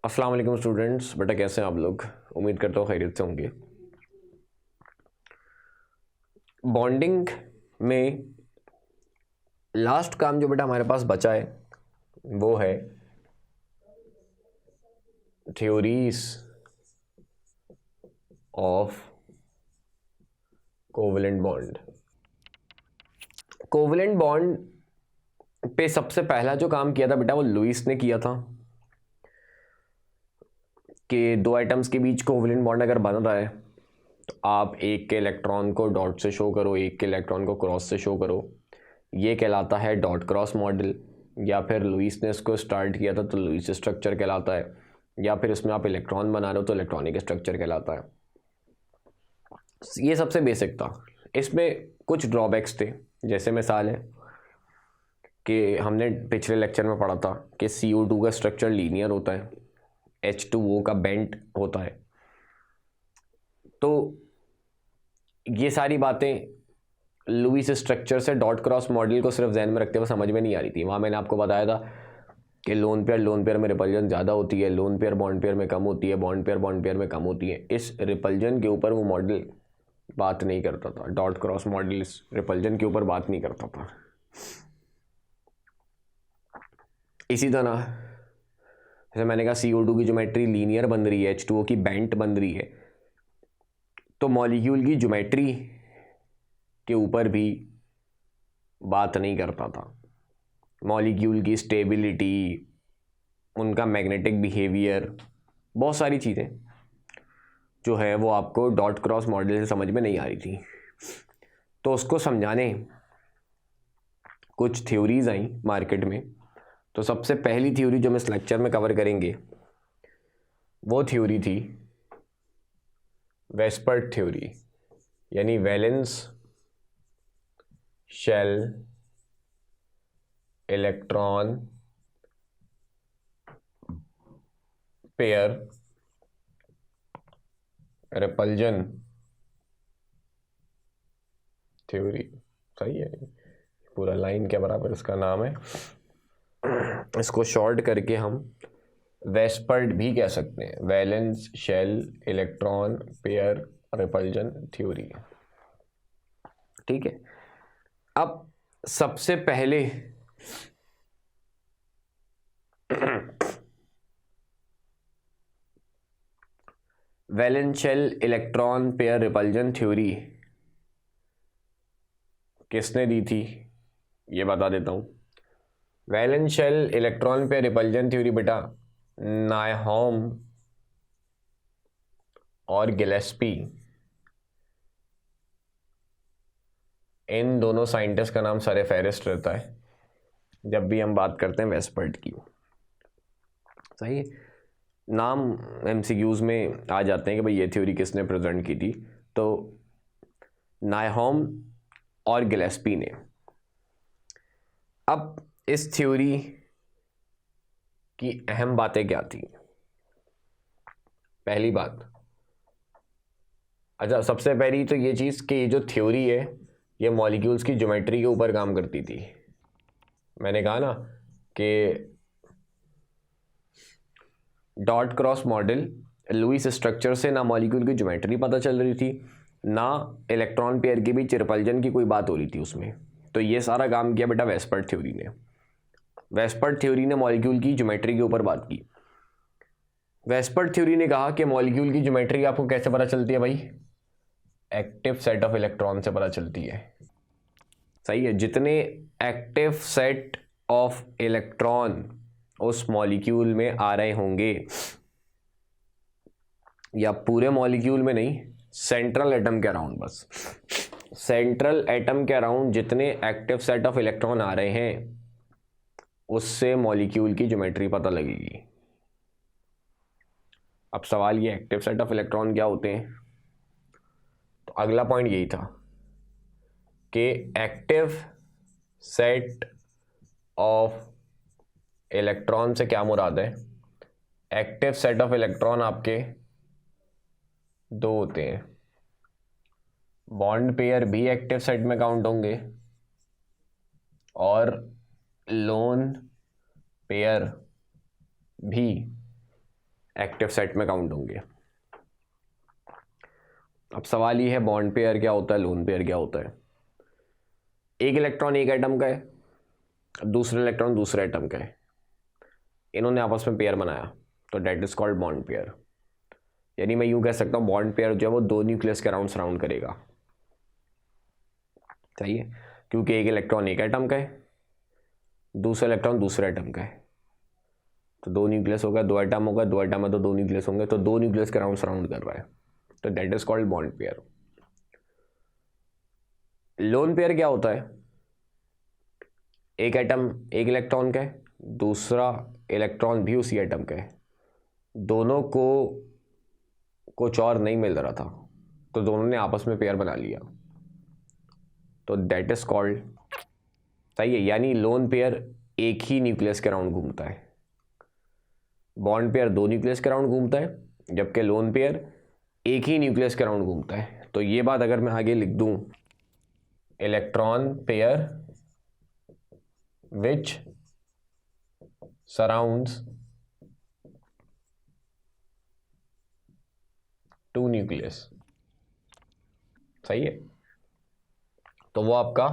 अस्सलाम वालेकुम स्टूडेंट्स। बेटा कैसे हैं आप लोग? उम्मीद करता हूँ खैरियत से होंगे। बॉन्डिंग में लास्ट काम जो बेटा हमारे पास बचा है वो है theories of covalent bond. Covalent bond पे सबसे पहला जो काम किया था बेटा वो लुईस ने किया था कि दो आइटम्स के बीच कोवेलेंट बॉन्ड अगर बन रहा है तो आप एक के इलेक्ट्रॉन को डॉट से शो करो, एक के इलेक्ट्रॉन को क्रॉस से शो करो। ये कहलाता है डॉट क्रॉस मॉडल, या फिर लुईस ने इसको स्टार्ट किया था तो लुईस स्ट्रक्चर कहलाता है, या फिर इसमें आप इलेक्ट्रॉन बना रहे हो तो इलेक्ट्रॉनिक स्ट्रक्चर कहलाता है। ये सबसे बेसिक था। इसमें कुछ ड्रॉबैक्स थे, जैसे मिसाल है कि हमने पिछले लेक्चर में पढ़ा था कि CO2 का स्ट्रक्चर लीनियर होता है, H2O का बेंट होता है। तो ये सारी बातें लुईस स्ट्रक्चर से डॉट क्रॉस मॉडल को सिर्फ ध्यान में रखते हुए समझ में नहीं आ रही थी। वहाँ मैंने आपको बताया था कि लोन पेयर में रिपल्जन ज़्यादा होती है, लोन पेयर बॉन्ड पेयर में कम होती है, बॉन्ड पेयर में कम होती है। इस रिपल्जन के ऊपर वो मॉडल बात नहीं करता था, डॉट क्रॉस मॉडल इस रिपल्जन के ऊपर बात नहीं करता था। इसी तरह जैसे मैंने कहा CO2 की ज्योमेट्री लीनियर बन रही है, H2O की बेंट बन रही है, तो मॉलिक्यूल की ज्योमेट्री के ऊपर भी बात नहीं करता था। मॉलिक्यूल की स्टेबिलिटी, उनका मैग्नेटिक बिहेवियर, बहुत सारी चीज़ें जो है वो आपको डॉट क्रॉस मॉडल से समझ में नहीं आ रही थी। तो उसको समझाने कुछ थ्योरीज आई मार्केट में। तो सबसे पहली थ्योरी जो हम इस लेक्चर में कवर करेंगे वो थ्योरी थी वेस्पर्ट थ्योरी, यानी valence shell electron pair repulsion theory. सही है, पूरा लाइन के बराबर इसका नाम है। इसको शॉर्ट करके हम वेस्पर्ट भी कह सकते हैं, valence shell electron pair repulsion theory. ठीक है। अब सबसे पहले valence shell electron pair repulsion theory किसने दी थी ये बता देता हूं। Valence shell electron pair repulsion theory बेटा नायहॉम और गिलेस्पी, इन दोनों साइंटिस्ट का नाम सर फेहरिस्ट रहता है जब भी हम बात करते हैं वेस्पर्ट की। सही है, नाम MCQs में आ जाते हैं कि भाई ये थ्योरी किसने प्रेजेंट की थी। तो नायहॉम और गिलेस्पी ने। अब इस थ्योरी की अहम बातें क्या थी? पहली बात, अच्छा सबसे पहली तो ये चीज़ कि ये जो थ्योरी है ये मॉलिक्यूल्स की ज्योमेट्री के ऊपर काम करती थी। मैंने कहा ना कि dot cross model Lewis structure से ना मॉलिक्यूल की ज्योमेट्री पता चल रही थी, ना इलेक्ट्रॉन पेयर के बीच रिपल्जन की कोई बात हो रही थी उसमें। तो ये सारा काम किया बेटा वेस्पर्ट थ्योरी ने। वेस्पर्ट थ्योरी ने मॉलिक्यूल की ज्योमेट्री के ऊपर बात की। वेस्पर्ट थ्योरी ने कहा कि मॉलिक्यूल की ज्योमेट्री आपको कैसे पता चलती है भाई? एक्टिव सेट ऑफ इलेक्ट्रॉन से पता चलती है। सही है, जितने एक्टिव सेट ऑफ इलेक्ट्रॉन उस मॉलिक्यूल में आ रहे होंगे, या पूरे मॉलिक्यूल में नहीं, सेंट्रल एटम के अराउंड, बस सेंट्रल एटम के अराउंड जितने एक्टिव सेट ऑफ इलेक्ट्रॉन आ रहे हैं उससे मॉलिक्यूल की ज्योमेट्री पता लगेगी। अब सवाल ये, एक्टिव सेट ऑफ इलेक्ट्रॉन क्या होते हैं? तो अगला पॉइंट यही था कि एक्टिव सेट ऑफ इलेक्ट्रॉन से क्या मुराद है? एक्टिव सेट ऑफ इलेक्ट्रॉन आपके दो होते हैं, बॉन्ड पेयर भी एक्टिव सेट में काउंट होंगे और लोन पेयर भी एक्टिव सेट में काउंट होंगे। अब सवाल ये है बॉन्ड पेयर क्या होता है, लोन पेयर क्या होता है। एक इलेक्ट्रॉन एक एटम का है, दूसरा इलेक्ट्रॉन दूसरे एटम का है, इन्होंने आपस में पेयर बनाया तो that is called bond pair. यानी मैं यूं कह सकता हूं बॉन्ड पेयर जो है वो दो न्यूक्लियस के अराउंड सराउंड करेगा, सही है, क्योंकि एक इलेक्ट्रॉन एक एटम का है, दूसरा इलेक्ट्रॉन दूसरे एटम का है, तो दो न्यूक्लियस होगा, दो एटम होगा, दो एटम है तो दो न्यूक्लियस होंगे, तो दो न्यूक्लियस के अराउंड सराउंड कर रहा है, तो that is called bond pair. Lone pair क्या होता है, एक एटम एक इलेक्ट्रॉन का है, दूसरा इलेक्ट्रॉन भी उसी एटम का है, दोनों को कुछ और नहीं मिल रहा था तो दोनों ने आपस में पेयर बना लिया, तो दैट इज कॉल्ड, सही है। यानी लोन पेयर एक ही न्यूक्लियस के अराउंड घूमता है, बॉन्ड पेयर दो न्यूक्लियस के अराउंड घूमता है, जबकि लोन पेयर एक ही न्यूक्लियस के अराउंड घूमता है। तो ये बात अगर मैं आगे लिख दूं, electron pair which surrounds to nucleus, सही है, तो वो आपका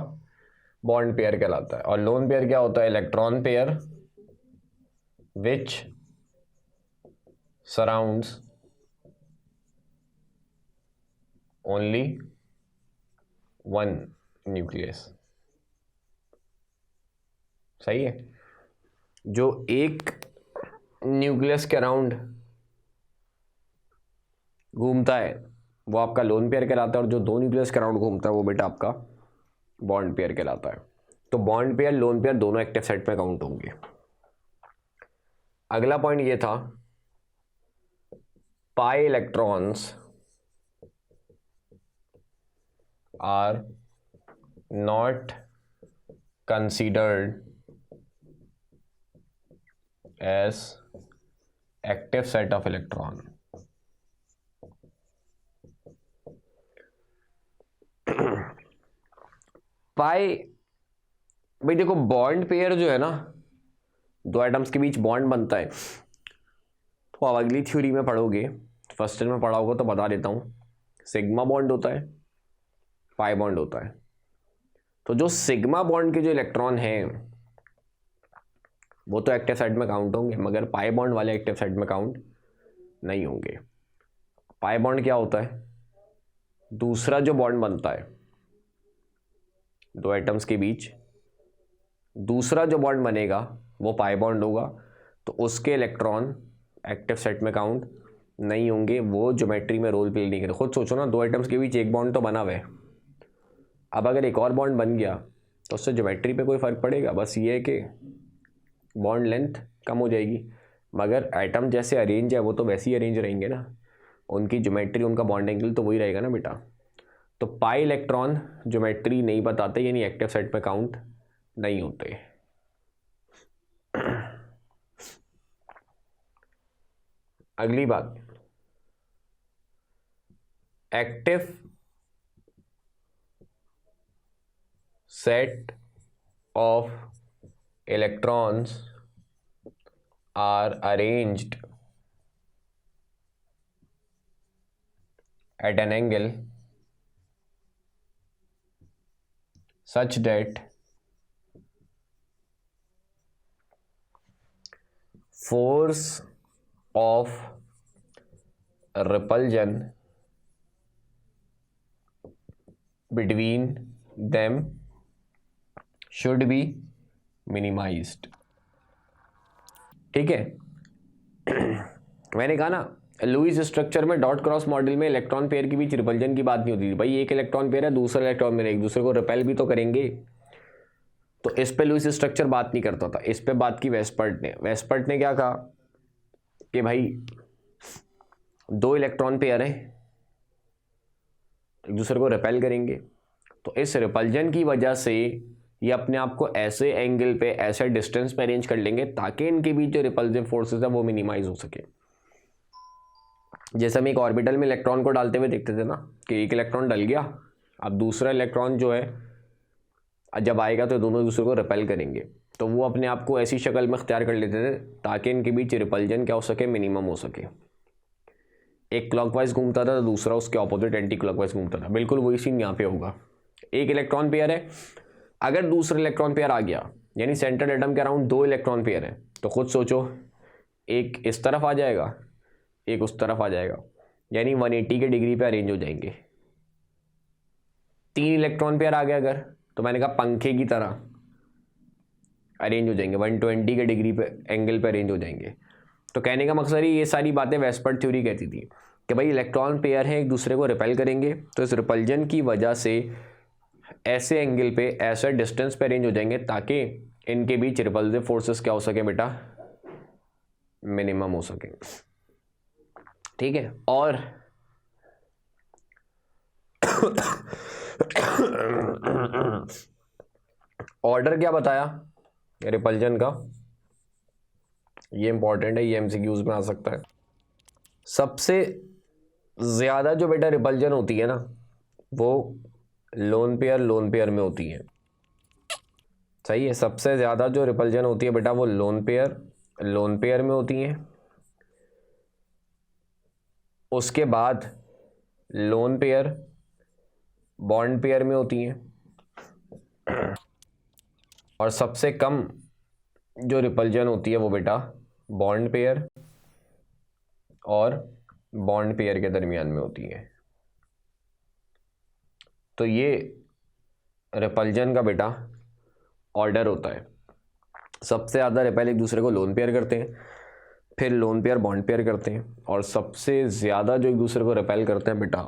बॉन्ड पेयर कहलाता है। और लोन पेयर क्या होता है, electron pair which surrounds only one nucleus, सही है, जो एक न्यूक्लियस के अराउंड घूमता है वो आपका लोन पेयर कहलाता है, और जो दो न्यूक्लियस के अराउंड घूमता है वो बेटा आपका बॉन्ड पेयर कहलाता है। तो बॉन्ड पेयर लोन पेयर दोनों एक्टिव सेट में काउंट होंगे। अगला पॉइंट ये था, pi electrons are not considered as active set of electron. Pi, भाई देखो बॉन्ड पेयर जो है ना, दो एटम्स के बीच बॉन्ड बनता है, तो आप अगली थ्योरी में पढ़ोगे, फर्स्ट ईयर में पढ़ा होगा तो बता देता हूं, सिग्मा बॉन्ड होता है, पाई बॉन्ड होता है। तो जो सिग्मा बॉन्ड के जो इलेक्ट्रॉन हैं वो तो एक्टिव साइड में काउंट होंगे, मगर पाई बॉन्ड वाले एक्टिव साइड में काउंट नहीं होंगे। पाई बॉन्ड क्या होता है, दूसरा जो बॉन्ड बनता है दो एटम्स के बीच, दूसरा जो बॉन्ड बनेगा वो पाई बॉन्ड होगा, तो उसके इलेक्ट्रॉन एक्टिव सेट में काउंट नहीं होंगे, वो ज्योमेट्री में रोल प्ले नहीं करेंगे। खुद सोचो ना, दो एटम्स के बीच एक बॉन्ड तो बना हुआ है, अब अगर एक और बॉन्ड बन गया तो उससे ज्योमेट्री पे कोई फर्क पड़ेगा, बस ये है कि बॉन्ड लेंथ कम हो जाएगी, मगर एटम जैसे अरेंज है वो तो वैसे ही अरेंज रहेंगे ना, उनकी ज्योमेट्री उनका बॉन्ड एंगल तो वही रहेगा ना बेटा। तो पाई इलेक्ट्रॉन ज्योमेट्री नहीं बताते, यानी एक्टिव सेट में काउंट नहीं होते। अगली बात, active set of electrons are arranged at an angle such that force of repulsion between them should be minimized। ठीक है, मैंने कहा ना लुईस स्ट्रक्चर में डॉट क्रॉस मॉडल में इलेक्ट्रॉन पेयर के बीच रिपल्जन की बात नहीं होती थी। भाई एक इलेक्ट्रॉन पेयर है, दूसरा इलेक्ट्रॉन पेयर एक दूसरे को रिपेल भी तो करेंगे, तो इस पे लुईस स्ट्रक्चर बात नहीं करता था, इस पे बात की वेस्पर्ट ने क्या कहा कि भाई दो इलेक्ट्रॉन पेयर है, एक दूसरे को रिपेल करेंगे, तो इस रिपल्जन की वजह से ये अपने आप को ऐसे एंगल पे ऐसे डिस्टेंस पे अरेंज कर लेंगे ताकि इनके बीच जो रिपल्सिव फोर्सेस है वो मिनिमाइज हो सके। जैसे हम एक ऑर्बिटल में इलेक्ट्रॉन को डालते हुए देखते थे ना कि एक इलेक्ट्रॉन डल गया, अब दूसरा इलेक्ट्रॉन जो है जब आएगा तो दोनों दूसरे को रिपेल करेंगे, तो वो अपने आप को ऐसी शक्ल में अख्तियार कर लेते थे ताकि इनके बीच रिपल्जन क्या हो सके, मिनिमम हो सके। एक क्लॉकवाइज घूमता था तो दूसरा उसके ऑपोजिट एंटी क्लॉकवाइज घूमता था। बिल्कुल वही सीन यहाँ पे होगा। एक इलेक्ट्रॉन पेयर है, अगर दूसरा इलेक्ट्रॉन पेयर आ गया, यानी सेंट्रल एटम के अराउंड 2 इलेक्ट्रॉन पेयर है, तो खुद सोचो, एक इस तरफ आ जाएगा, एक उस तरफ आ जाएगा, यानी 180 के डिग्री पे अरेंज हो जाएंगे। 3 इलेक्ट्रॉन पेयर आ गया अगर, तो मैंने कहा पंखे की तरह अरेंज हो जाएंगे, 120 के डिग्री पे एंगल पे अरेंज हो जाएंगे। तो कहने का मकसद ये सारी बातें वेस्पर्ड थ्योरी कहती थी कि भाई इलेक्ट्रॉन पेयर हैं, एक दूसरे को रिपेल करेंगे, तो इस रिपल्जन की वजह से ऐसे एंगल पे, ऐसे डिस्टेंस पे अरेंज हो जाएंगे ताकि इनके बीच रिपल्सिव फोर्सेस क्या हो सके बेटा, मिनिमम हो सके। ठीक है। और ऑर्डर क्या बताया रिपल्जन का, ये इंपॉर्टेंट है, ये एमसीक्यूज में आ सकता है। सबसे ज्यादा जो बेटा रिपल्जन होती है ना, वो लोन पेयर में होती है। सही है। सबसे ज्यादा जो रिपल्जन होती है बेटा वो लोन पेयर में होती है। उसके बाद लोन पेयर बॉन्ड पेयर में होती हैं। और सबसे कम जो रिपल्जन होती है वो बेटा बॉन्ड पेयर और बॉन्ड पेयर के दरमियान में होती है। तो ये रिपल्जन का बेटा ऑर्डर होता है। सबसे ज़्यादा रिपेल एक दूसरे को लोन पेयर करते हैं, फिर लोन पेयर बॉन्ड पेयर करते हैं, और सबसे ज़्यादा जो एक दूसरे को रिपेल करते हैं बेटा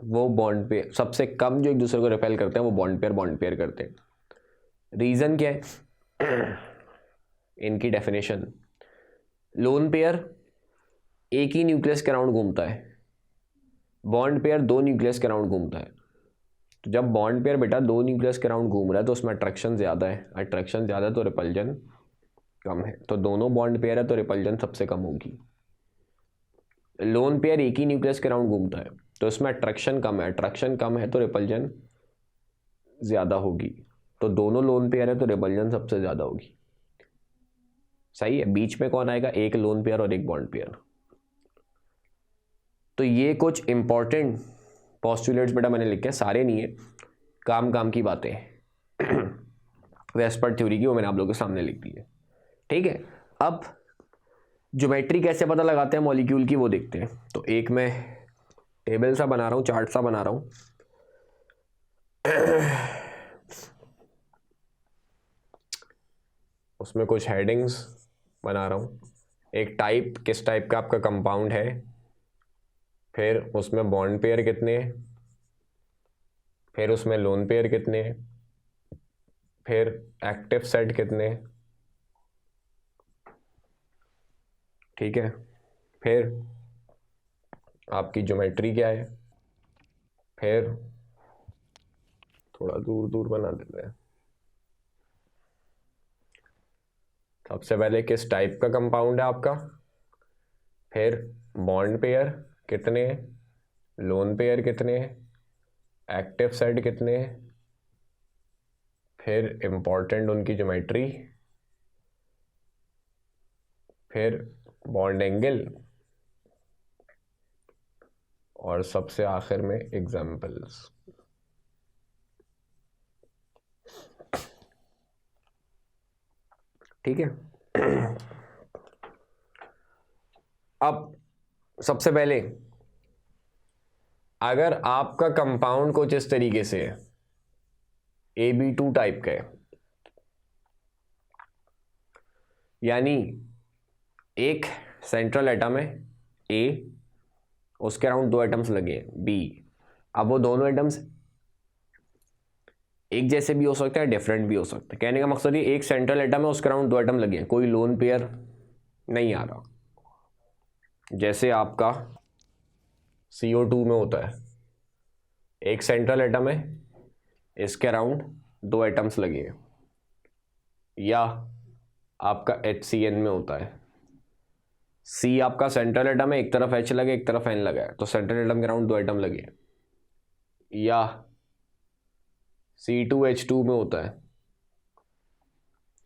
वो बॉन्ड पेयर, सबसे कम जो एक दूसरे को रिपेल करते हैं वो बॉन्ड पेयर करते हैं। रीज़न क्या है? इनकी डेफिनेशन, लोन पेयर एक ही न्यूक्लियस के अराउंड घूमता है, बॉन्ड पेयर 2 न्यूक्लियस के अराउंड घूमता है। तो जब बॉन्ड पेयर बेटा 2 न्यूक्लियस के अराउंड घूम रहा है तो उसमें अट्रैक्शन ज़्यादा है, अट्रैक्शन ज़्यादा है तो रिपल्जन कम है। तो दोनों बॉन्ड पेयर है तो रिपल्जन सबसे कम होगी। लोन पेयर एक ही न्यूक्लियस के अराउंड घूमता है तो इसमें अट्रैक्शन कम है, अट्रैक्शन कम है तो रिपल्जन ज़्यादा होगी। तो दोनों लोन पेयर है तो रिपल्जन सबसे ज़्यादा होगी। सही है। बीच में कौन आएगा? एक लोन पेयर और एक बॉन्ड पेयर। तो ये कुछ इंपॉर्टेंट पोस्टुलेट्स बेटा मैंने लिखे, सारे नहीं है, काम की बातें वेस्पर्ड थ्योरी की, वो मैंने आप लोगों के सामने लिख दी है। ठीक है। अब ज्योमेट्री कैसे पता लगाते हैं मॉलिक्यूल की वो देखते हैं। तो एक मैं टेबल सा बना रहा हूँ, चार्ट सा बना रहा हूँ। उसमें कुछ हेडिंग्स बना रहा हूँ। एक टाइप, किस टाइप का आपका कंपाउंड है, फिर उसमें बॉन्ड पेयर कितने हैं, फिर उसमें लोन पेयर कितने हैं, फिर एक्टिव सेट कितने हैं। ठीक है। फिर आपकी ज्योमेट्री क्या है, फिर थोड़ा दूर दूर बना देते हैं। सबसे पहले किस टाइप का कंपाउंड है आपका, फिर बॉन्ड पेयर कितने हैं, लोन पेयर कितने हैं, एक्टिव सेट कितने हैं, फिर इंपॉर्टेंट उनकी ज्योमेट्री, फिर बॉन्ड एंगल, और सबसे आखिर में एग्जाम्पल्स। ठीक है। अब सबसे पहले अगर आपका कंपाउंड कुछ इस तरीके से है, AB2 टाइप का है, यानी एक सेंट्रल एटम है A, उसके अराउंड 2 एटम्स लगे हैं B। अब वो दोनों एटम्स एक जैसे भी हो सकते हैं, डिफरेंट भी हो सकते हैं। कहने का मकसद ये, एक सेंट्रल एटम है, उसके अराउंड 2 एटम लगे हैं, कोई लोन पेयर नहीं आ रहा, जैसे आपका CO2 में होता है। एक सेंट्रल एटम है, इसके अराउंड 2 एटम्स लगे हैं, या आपका HCN में होता है। C आपका सेंट्रल एटम है, एक तरफ H लगे एक तरफ N लगा है, तो सेंट्रल एटम के अराउंड 2 एटम लगे हैं। या C2H2 में होता है,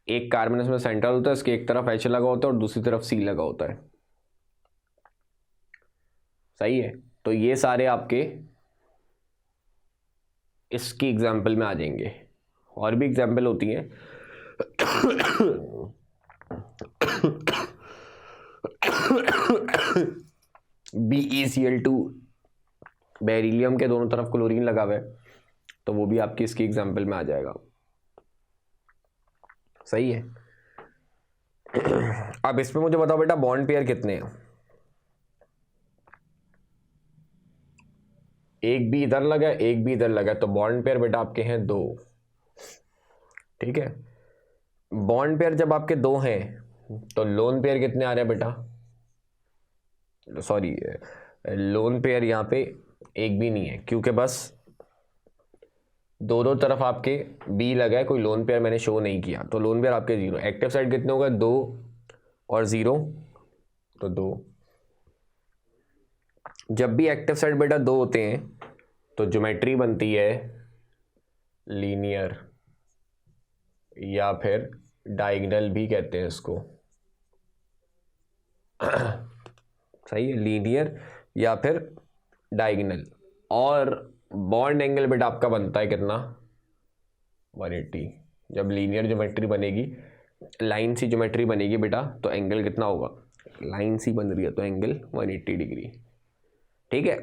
एक कार्बन इसमें सेंट्रल होता है, इसके एक तरफ H लगा होता है और दूसरी तरफ C लगा होता है। सही है, तो ये सारे आपके इसकी एग्जाम्पल में आ जाएंगे। और भी एग्जाम्पल होती हैं BeCl2, बेरिलियम के दोनों तरफ क्लोरीन लगा हुआ है, तो वो भी आपकी इसकी एग्जाम्पल में आ जाएगा। सही है। अब इसमें मुझे बताओ बेटा बॉन्ड पेयर कितने हैं। एक भी इधर लगा है, एक भी इधर लगा है, तो बॉन्ड पेयर बेटा आपके हैं 2। ठीक है, बॉन्ड पेयर जब आपके 2 हैं तो लोन पेयर कितने आ रहे हैं बेटा, सॉरी लोन पेयर यहाँ पे एक भी नहीं है, क्योंकि बस दोनों तरफ आपके बी लगा है, कोई लोन पेयर मैंने शो नहीं किया, तो लोन पेयर आपके 0। एक्टिव साइड कितने होगा, 2 और 0, तो 2। जब भी एक्टिव साइड बेटा 2 होते हैं तो ज्योमेट्री बनती है लीनियर, या फिर डायगोनल भी कहते हैं इसको। सही है, लीनियर या फिर डायगोनल। और बॉन्ड एंगल बेटा आपका बनता है कितना, 180। जब लीनियर ज्योमेट्री बनेगी, लाइन सी ज्योमेट्री बनेगी बेटा, तो एंगल कितना होगा, लाइन सी बन रही है तो एंगल 180 डिग्री। ठीक है,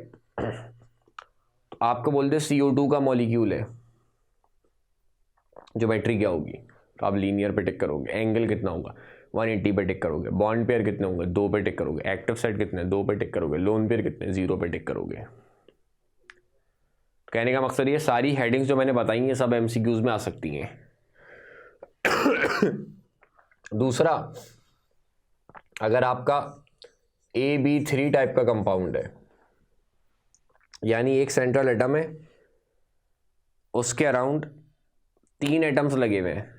तो आपको बोलते हैं CO2 का मॉलिक्यूल है, ज्योमेट्री क्या होगी, तो आप लीनियर पे टिक करोगे, एंगल कितना होगा 180 पे टिक करोगे, बॉन्ड पेयर कितने होंगे 2 पे टिक करोगे, एक्टिव साइड कितने 2 पे टिक करोगे, लोन पेयर कितने 0 पे टिक करोगे। कहने का मकसद ये सारी हेडिंग्स जो मैंने बताई हैं सब MCQs में आ सकती हैं। दूसरा, अगर आपका AB3 टाइप का कंपाउंड है, यानी एक सेंट्रल एटम है, उसके अराउंड 3 एटम्स लगे हुए हैं,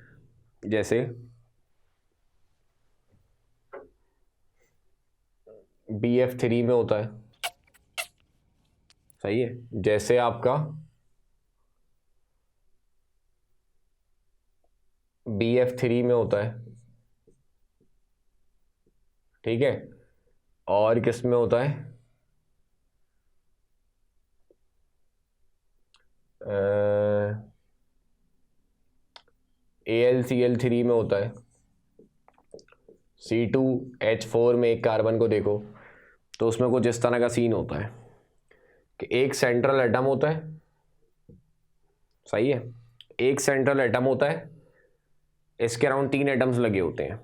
जैसे BF3 में होता है। सही है, जैसे आपका BF3 में होता है। ठीक है, और किस में होता है, AlCl3 में होता है। C2H4 में एक कार्बन को देखो तो उसमें कुछ इस तरह का सीन होता है कि एक सेंट्रल एटम होता है। सही है, एक सेंट्रल एटम होता है, इसके अराउंड 3 एटम्स लगे होते हैं।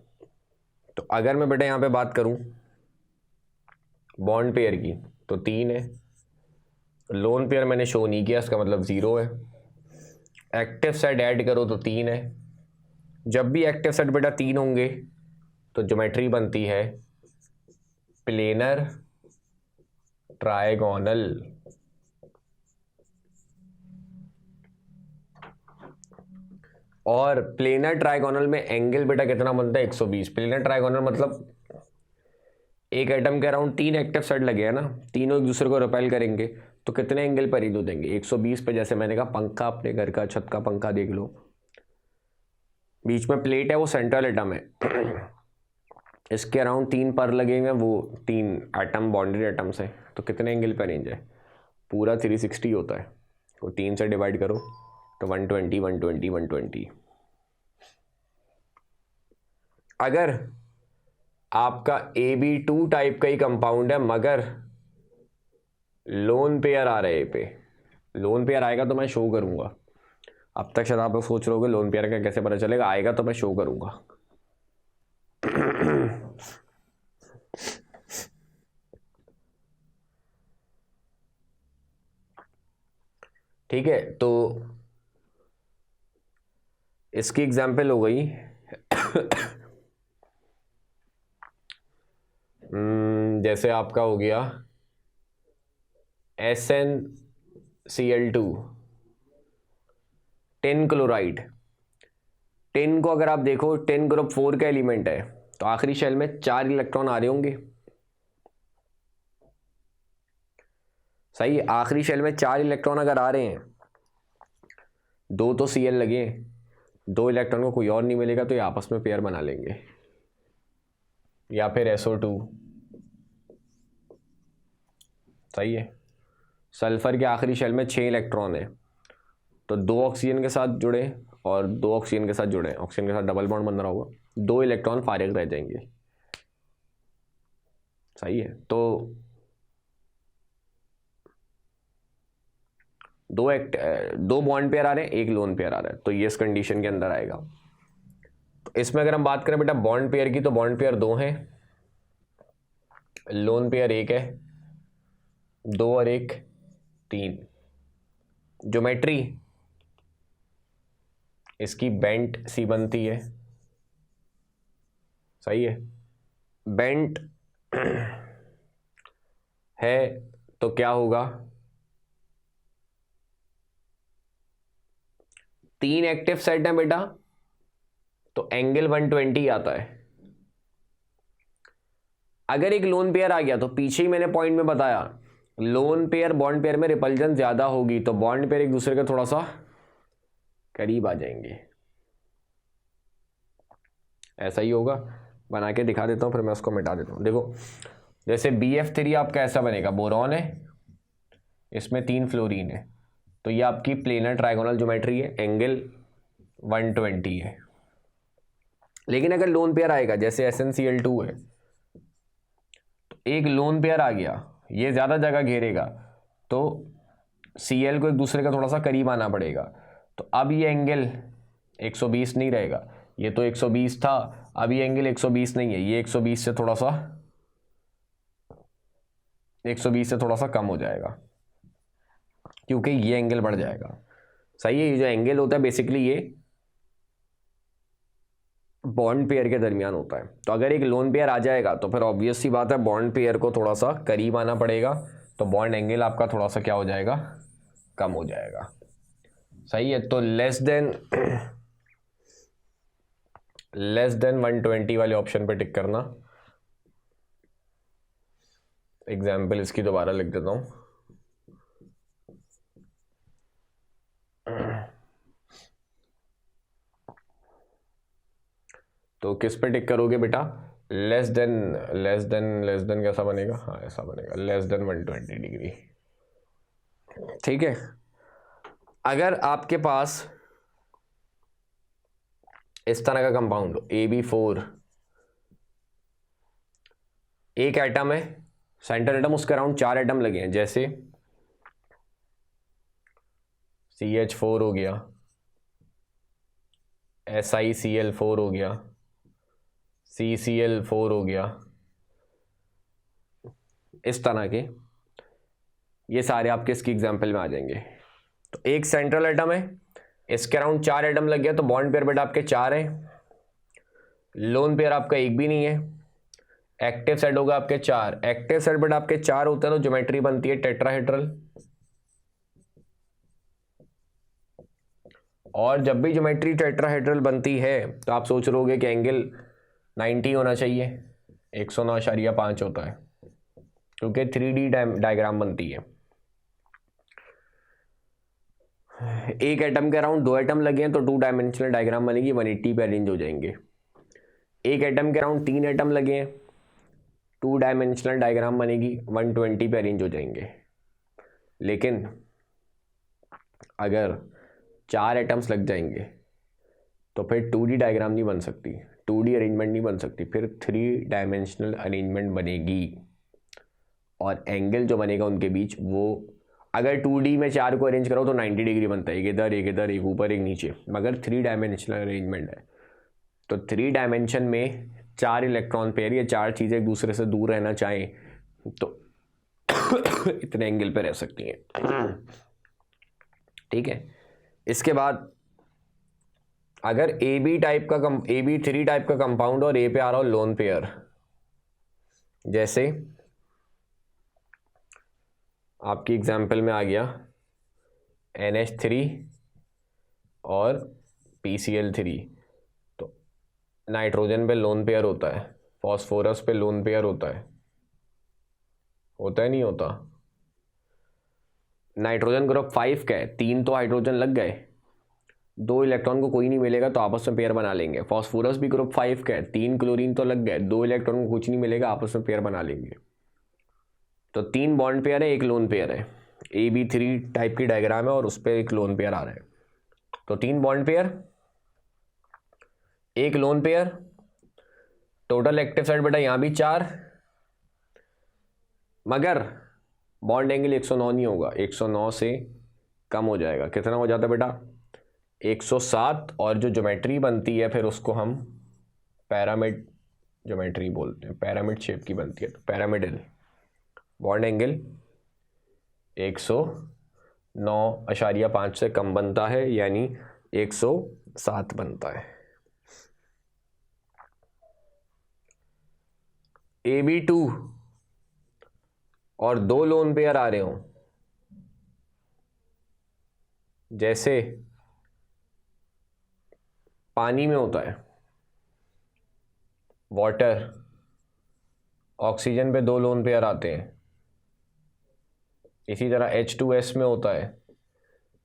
तो अगर मैं बेटा यहाँ पे बात करूँ बॉन्ड पेयर की तो 3 है, लोन पेयर मैंने शो नहीं किया, इसका मतलब 0 है। एक्टिव साइड ऐड करो तो 3 है। जब भी एक्टिव साइड बेटा 3 होंगे तो ज्योमेट्री बनती है प्लेनर ट्रायगोनल। और प्लेनर ट्रायगोनल में एंगल बेटा कितना बनता है, 120। प्लेनर ट्रायगोनल मतलब एक एटम के अराउंड 3 एक्टिव साइड लगे हैं ना, तीनों एक दूसरे को रिपेल करेंगे, तो कितने एंगल पर ही दो देंगे, 120 पे। जैसे मैंने कहा पंखा, अपने घर का छत का पंखा देख लो, बीच में प्लेट है, वो सेंट्रल एटम है, इसके अराउंड 3 पर लगेंगे, वो 3 एटम बॉन्डेड एटम्स है, तो कितने एंगल पर रेंज है, पूरा 360 होता है। तो 3 से डिवाइड करो तो 120 120 120। अगर आपका AB2 टाइप का ही कंपाउंड है मगर लोन पेयर आ रहे पे, लोन पेयर आएगा तो मैं शो करूंगा। अब तक शायद आप लोग सोच रहे होगे लोन पेयर का कैसे पता चलेगा, आएगा तो मैं शो करूंगा। ठीक है, तो इसकी एग्जाम्पल हो गई जैसे आपका हो गया SnCl2 टिन क्लोराइड। टिन को अगर आप देखो, टिन ग्रुप 4 का एलिमेंट है, तो आखिरी शेल में 4 इलेक्ट्रॉन आ रहे होंगे। सही है, आखिरी शेल में 4 इलेक्ट्रॉन अगर आ रहे हैं, 2 तो Cl लगे, दो इलेक्ट्रॉन को कोई और नहीं मिलेगा तो ये आपस में पेयर बना लेंगे, या फिर SO2। सही है। सल्फर के आखिरी शेल में 6 इलेक्ट्रॉन है, तो 2 ऑक्सीजन के साथ जुड़े और 2 ऑक्सीजन के साथ जुड़े, ऑक्सीजन के साथ डबल बॉन्ड बन रहा होगा, 2 इलेक्ट्रॉन फारिग रह जाएंगे। सही है। तो दो बॉन्ड पेयर आ रहे हैं, एक लोन पेयर आ रहा है, तो ये इस कंडीशन के अंदर आएगा। तो इसमें अगर हम बात करें बेटा बॉन्ड पेयर की, तो बॉन्ड पेयर 2 हैं, लोन पेयर 1 है, 2 और 1 3। ज्योमेट्री इसकी बेंट सी बनती है। सही है। बेंट है तो क्या होगा, 3 एक्टिव सेट है बेटा, तो एंगल 120 आता है। अगर एक लोन पेयर आ गया तो पीछे ही मैंने पॉइंट में बताया, लोन पेयर बॉन्ड पेयर में रिपल्जन ज्यादा होगी, तो बॉन्ड पेयर एक दूसरे के थोड़ा सा करीब आ जाएंगे। ऐसा ही होगा, बना के दिखा देता हूं, फिर मैं उसको मिटा देता हूं। देखो जैसे BF3 आपका ऐसा बनेगा, बोरॉन है, इसमें 3 फ्लोरीन है, तो ये आपकी प्लेनर ट्राइगोनल ज्योमेट्री है, एंगल 120 है। लेकिन अगर लोन पेयर आएगा जैसे SnCl2 है, तो एक लोन पेयर आ गया, ये ज़्यादा जगह घेरेगा, तो Cl को एक दूसरे का थोड़ा सा करीब आना पड़ेगा, तो अब ये एंगल 120 नहीं रहेगा, ये तो 120 था, अब ये एंगल 120 नहीं है, ये 120 से थोड़ा सा कम हो जाएगा, क्योंकि ये एंगल बढ़ जाएगा। सही है। ये जो एंगल होता है बेसिकली ये बॉन्ड पेयर के दरमियान होता है। तो अगर एक लोन पेयर आ जाएगा तो फिर ऑब्वियस सी बात है बॉन्ड पेयर को थोड़ा सा करीब आना पड़ेगा, तो बॉन्ड एंगल आपका थोड़ा सा क्या हो जाएगा, कम हो जाएगा। सही है। तो लेस देन 120 वाले ऑप्शन पे टिक करना। एग्जाम्पल इसकी दोबारा लिख देता हूं। तो किस पे टिक करोगे बेटा, लेस देन कैसा बनेगा, हाँ ऐसा बनेगा, लेस देन 120 डिग्री। ठीक है। अगर आपके पास इस तरह का कंपाउंड AB4, एक एटम है, सेंटर एटम, उसके अराउंड 4 एटम लगे हैं, जैसे CH4 हो गया, SiCl4 हो गया, CCl4 हो गया, इस तरह के ये सारे आपके इसकी एग्जाम्पल में आ जाएंगे। तो एक सेंट्रल एटम है, इसके अराउंड 4 एटम लग गया, तो बॉन्ड पेयर बेटा आपके 4 हैं, लोन पेयर आपका एक भी नहीं है, एक्टिव सेट होगा आपके 4, एक्टिव सेट बेटा आपके 4 होते हैं, तो ज्योमेट्री बनती है टेट्राहेड्रल। और जब भी ज्योमेट्री टेट्राहेड्रल बनती है तो आप सोच रहोगे कि एंगल 90 होना चाहिए, 109.5 होता है, क्योंकि 3D डायग्राम बनती है। एक एटम के अराउंड 2 एटम लगे हैं, तो 2 डायमेंशनल डायग्राम बनेगी, 180 पे अरेंज हो जाएंगे। एक एटम के अराउंड 3 एटम लगे हैं, 2 डायमेंशनल डायग्राम बनेगी, 120 पे अरेंज हो जाएंगे। लेकिन अगर 4 एटम्स लग जाएंगे तो फिर 2D डायग्राम नहीं बन सकती, 2D अरेंजमेंट नहीं बन सकती, फिर 3 डायमेंशनल अरेंजमेंट बनेगी, और एंगल जो बनेगा उनके बीच वो, अगर 2D में 4 को अरेंज करो तो 90 डिग्री बनता है, एक इधर एक ऊपर एक नीचे, मगर 3 डायमेंशनल अरेंजमेंट है, तो 3 डायमेंशन में 4 इलेक्ट्रॉन पेयर या 4 चीज़ें एक दूसरे से दूर रहना चाहें तो इतने एंगल पे रह सकती हैं। ठीक है। इसके बाद अगर AB3 टाइप का कंपाउंड और A पे आ रहा हो लोन पेयर, जैसे आपकी एग्जाम्पल में आ गया NH3 और PCl3, तो नाइट्रोजन पे लोन पेयर होता है, फॉस्फोरस पे लोन पेयर होता है नहीं होता? नाइट्रोजन ग्रुप 5 का है, 3 तो हाइड्रोजन लग गए, दो इलेक्ट्रॉन को कोई नहीं मिलेगा तो आपस में पेयर बना लेंगे। फॉस्फोरस भी ग्रुप 5 का है, 3 क्लोरीन तो लग गए, दो इलेक्ट्रॉन को कुछ नहीं मिलेगा, आपस में पेयर बना लेंगे। तो 3 बॉन्ड पेयर है, 1 लोन पेयर है। AB3 टाइप की डायग्राम है और उस पर 1 लोन पेयर आ रहा है। तो 3 bond pair, 1 lone pair, total active side बेटा यहां भी 4, मगर बॉन्ड एंगल 109 नहीं होगा, 109 से कम हो जाएगा। कितना हो जाता है बेटा? 107। और जो ज्योमेट्री बनती है फिर उसको हम पैरामिड ज्योमेट्री बोलते हैं, पैरामिड शेप की बनती है। तो पैरामिडल बॉन्ड एंगल 109.5 से कम बनता है, यानी 107 बनता है। AB2 और 2 लोन पेयर आ रहे हो, जैसे पानी में होता है, वाटर, ऑक्सीजन पे 2 लोन पेयर आते हैं। इसी तरह H2S में होता है,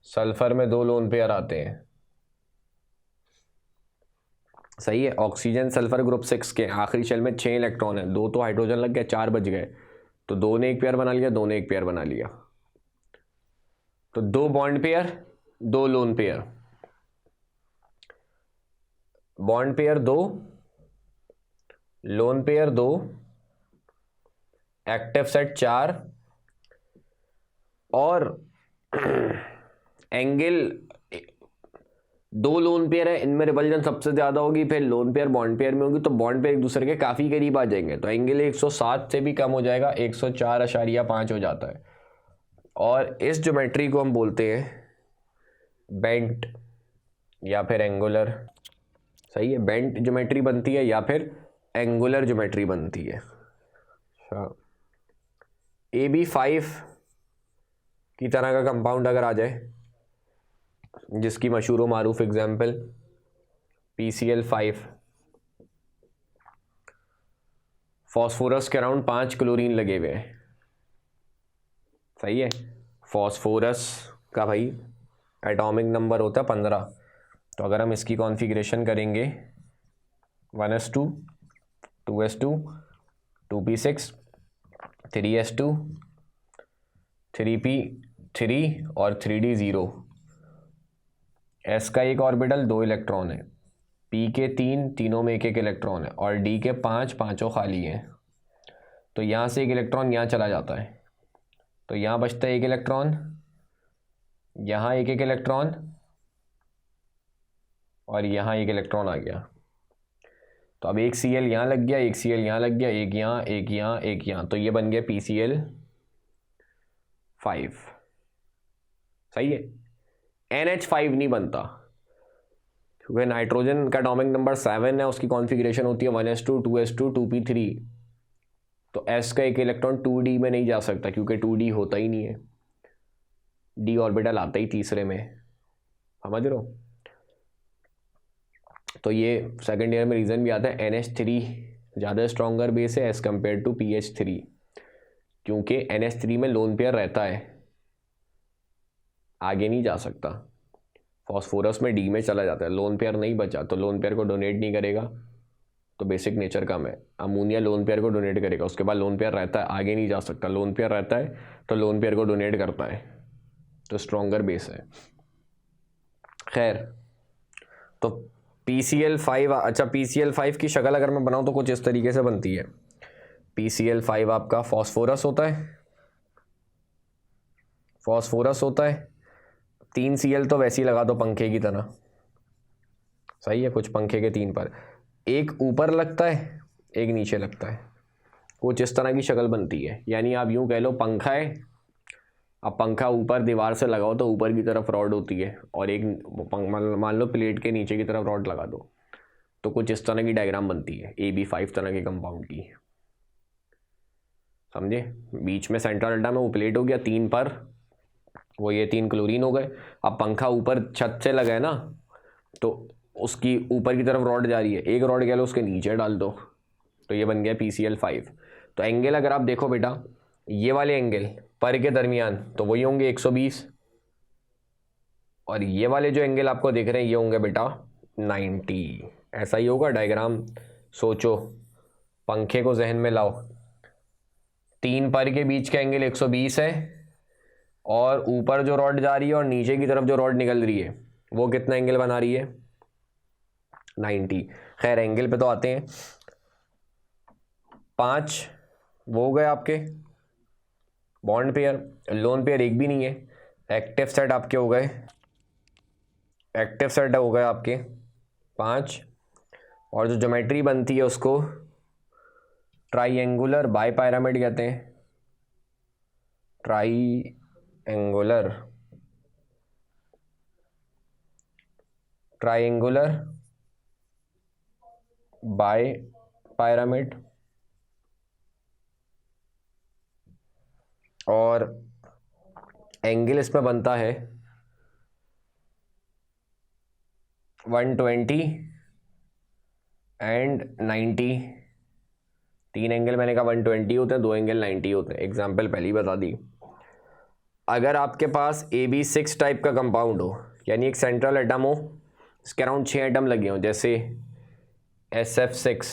सल्फर में 2 लोन पेयर आते हैं। सही है। ऑक्सीजन सल्फर ग्रुप 6 के आखिरी शेल में 6 इलेक्ट्रॉन है, 2 तो हाइड्रोजन लग गए, 4 बच गए। तो 2 ने एक पेयर बना लिया, 2 ने एक पेयर बना लिया। तो 2 bond pair, 2 lone pair, bond pair 2, lone pair 2, active set 4, और एंगल 2 लोन पेयर है, इनमें रिपल्जन सबसे ज्यादा होगी, फिर लोन पेयर बॉन्ड पेयर में होगी, तो बॉन्ड पेयर एक दूसरे के काफी करीब आ जाएंगे। तो एंगल 107 से भी कम हो जाएगा, 104.5 हो जाता है। और इस ज्योमेट्री को हम बोलते हैं बेंट या फिर एंगुलर। सही है। बेंट ज्योमेट्री बनती है या फिर एंगुलर ज्योमेट्री बनती है। AB5 की तरह का कंपाउंड अगर आ जाए, जिसकी मशहूर व मारूफ एग्जाम्पल PCl5, फॉस्फोरस के अराउंड 5 क्लोरीन लगे हुए हैं। सही है। फॉस्फोरस का भाई एटॉमिक नंबर होता है 15। तो अगर हम इसकी कॉन्फ़िगरेशन करेंगे 1s2, 2s2, 2p6, 3s2, 3p3 और 3d0। s का एक ऑर्बिटल 2 इलेक्ट्रॉन है, p के 3, तीनों में एक एक इलेक्ट्रॉन है, और d के 5, पांचों खाली हैं। तो यहाँ से एक इलेक्ट्रॉन यहाँ चला जाता है, तो यहाँ बचता है एक इलेक्ट्रॉन, यहाँ एक एक इलेक्ट्रॉन, और यहाँ एक इलेक्ट्रॉन आ गया। तो अब एक Cl यहाँ लग गया, एक Cl यहाँ लग गया, एक यहाँ, एक यहाँ, एक यहाँ, तो ये बन गया PCl5। सही है। NH5 नहीं बनता, क्योंकि नाइट्रोजन का एटॉमिक नंबर 7 है, उसकी कॉन्फ़िगरेशन होती है 1s2, 2s2, 2p3। तो s का एक इलेक्ट्रॉन 2d में नहीं जा सकता, क्योंकि 2d होता ही नहीं है, d ऑर्बिटल आता ही तीसरे में। समझ रहे हो? तो ये सेकंड ईयर में रीज़न भी आता है, NH3 ज़्यादा स्ट्रॉन्गर बेस है एज़ कम्पेयर टू PH3, क्योंकि NH3 में लोन पेयर रहता है, आगे नहीं जा सकता। फॉस्फोरस में D में चला जाता है, लोन पेयर नहीं बचा, तो लोन पेयर को डोनेट नहीं करेगा, तो बेसिक नेचर कम है। अमोनिया लोन पेयर को डोनेट करेगा, उसके बाद लोन पेयर रहता है, आगे नहीं जा सकता। लोन पेयर रहता है तो लोन पेयर को डोनेट करता है, तो स्ट्रॉन्गर बेस है। खैर, तो PCl5, अच्छा PCl5 की शक्ल अगर मैं बनाऊं तो कुछ इस तरीके से बनती है। PCl5 आपका फॉस्फोरस होता है, फॉस्फोरस होता है, 3 Cl तो वैसे ही लगा दो पंखे की तरह। सही है। कुछ पंखे के 3 पर, एक ऊपर लगता है, एक नीचे लगता है, कुछ इस तरह की शक्ल बनती है। यानी आप यूं कह लो पंखा है, अब पंखा ऊपर दीवार से लगाओ तो ऊपर की तरफ रॉड होती है, और एक मान लो प्लेट के नीचे की तरफ रॉड लगा दो, तो कुछ इस तरह की डायग्राम बनती है AB5 तरह के कंपाउंड की। समझे? बीच में सेंट्रल अड्डा में वो प्लेट हो गया, 3 पर वो ये 3 क्लोरीन हो गए। अब पंखा ऊपर छत से लगा है ना, तो उसकी ऊपर की तरफ रॉड जा रही है, एक रॉड कह लो उसके नीचे डाल दो, तो ये बन गया PCl5। तो एंगल अगर आप देखो बेटा, ये वाले एंगल पर के दरमियान तो वही होंगे 120, और ये वाले जो एंगल आपको दिख रहे हैं ये होंगे बेटा 90। ऐसा ही होगा डायग्राम। सोचो, पंखे को जहन में लाओ, 3 पर के बीच का एंगल 120 है और ऊपर जो रॉड जा रही है और नीचे की तरफ जो रॉड निकल रही है वो कितना एंगल बना रही है? 90। खैर एंगल पे तो आते हैं। 5 वो हो गए आपके बॉन्ड पेयर। लोन पेयर एक भी नहीं है। एक्टिव सेट आपके हो गए, एक्टिव सेट हो गए आपके 5। और जो ज्योमेट्री बनती है उसको ट्राइएंगुलर बाइपिरामिड कहते हैं। ट्राइएंगुलर बाइपिरामिड। और एंगल इसमें बनता है 120 एंड 90। 3 एंगल मैंने कहा 120 होते हैं, 2 एंगल 90 होते हैं। एग्जाम्पल पहले ही बता दी। अगर आपके पास AB6 टाइप का कंपाउंड हो, यानी एक सेंट्रल एटम हो, इसके अराउंड 6 एटम लगे हों, जैसे SF6,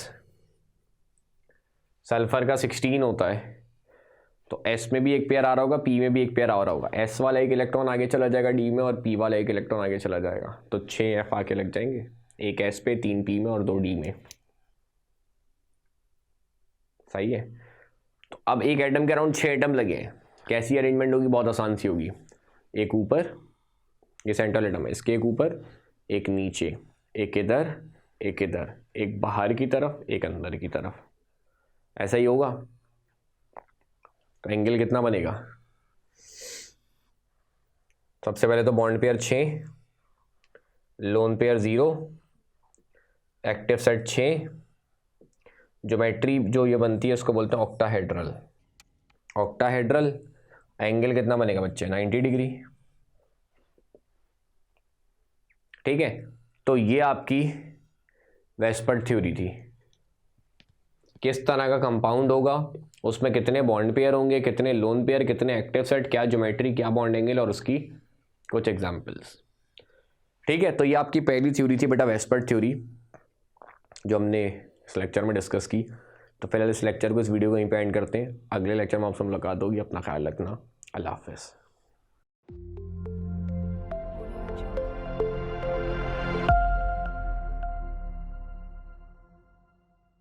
सल्फर का 16 होता है, तो S में भी एक पेयर आ रहा होगा, P में भी एक पेयर आ रहा होगा। S वाला एक इलेक्ट्रॉन आगे चला जाएगा D में और P वाला एक इलेक्ट्रॉन आगे चला जाएगा, तो 6 F आके लग जाएंगे, एक S पे, 3 P में और 2 D में। सही है। तो अब एक एटम के अराउंड 6 एटम लगे हैं, कैसी अरेंजमेंट होगी? बहुत आसान सी होगी। एक ऊपर, ये सेंट्रल एटम है, इसके एक ऊपर, एक नीचे, एक इधर, एक इधर, एक बाहर की तरफ, एक अंदर की तरफ। ऐसा ही होगा। तो एंगल कितना बनेगा? सबसे पहले तो bond pair 6, lone pair 0, active set 6, geometry जो ये बनती है उसको बोलते हैं ऑक्टाहेड्रल। ऑक्टाहेड्रल एंगल कितना बनेगा बच्चे? 90 डिग्री। ठीक है, तो ये आपकी वेस्पर्ट थ्योरी थी। किस तरह का कंपाउंड होगा, उसमें कितने बॉन्ड पेयर होंगे, कितने लोन पेयर, कितने एक्टिव सेट, क्या ज्योमेट्री, क्या बॉन्ड एंगल, और उसकी कुछ एग्जांपल्स। ठीक है, तो ये आपकी पहली थ्योरी थी बेटा, वेस्पर्ट थ्योरी, जो हमने इस लेक्चर में डिस्कस की। तो फिलहाल इस लेक्चर को, इस वीडियो को यहीं पे एंड करते हैं। अगले लेक्चर में आपसे मुलाकात होगी। अपना ख्याल रखना। अल्लाह हाफ़िज़।